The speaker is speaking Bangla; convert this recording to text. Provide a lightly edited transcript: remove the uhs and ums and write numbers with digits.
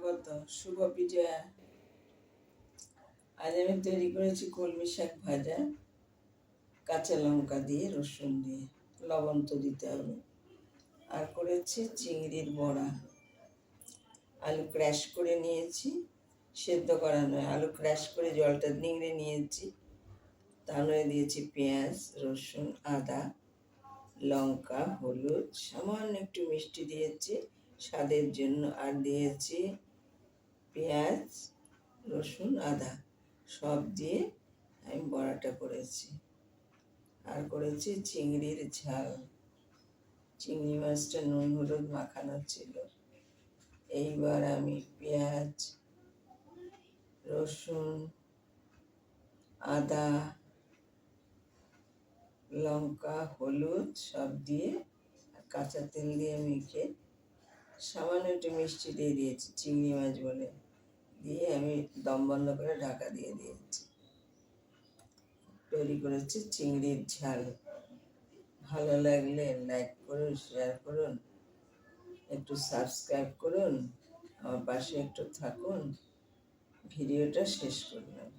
স্বাগত, শুভ বিজয়া। আজ আমি তৈরি করেছি কলমি শাক ভাজা, কাঁচা লঙ্কা দিয়ে, রসুন দিয়ে। লবণ তো দিতে হবে। আর করেছি চিংড়ির বড়া। আলু ক্র্যাশ করে নিয়েছি, সেদ্ধ করা নয়, আলু ক্র্যাশ করে জলটা নিংড়ে নিয়েছি। তারপরে দিয়েছি পেঁয়াজ, রসুন, আদা, লঙ্কা, হলুদ, সামান্য একটু মিষ্টি দিয়েছি স্বাদের জন্য। আর দিয়েছি পেঁয়াজ, রসুন, আদা সব দিয়ে আমি বড়াটা করেছি। আর করেছি চিংড়ির ঝাল। চিংড়ি মাছটা নুন হলুদ মাখানো ছিল। এইবার আমি পেঁয়াজ, রসুন, আদা, লঙ্কা, হলুদ সব দিয়ে কাঁচা তেল দিয়ে মেখে সামান্য একটু মিষ্টি দিয়ে দিয়েছি, চিংড়ি মাছ বলে, দিয়ে আমি দম বন্ধ করে ঢাকা দিয়ে দিয়েছি। তৈরি করেছি চিংড়ির ঝাল। ভালো লাগলে লাইক করুন, শেয়ার করুন, একটু সাবস্ক্রাইব করুন, আমার পাশে একটু থাকুন। ভিডিওটা শেষ করলাম।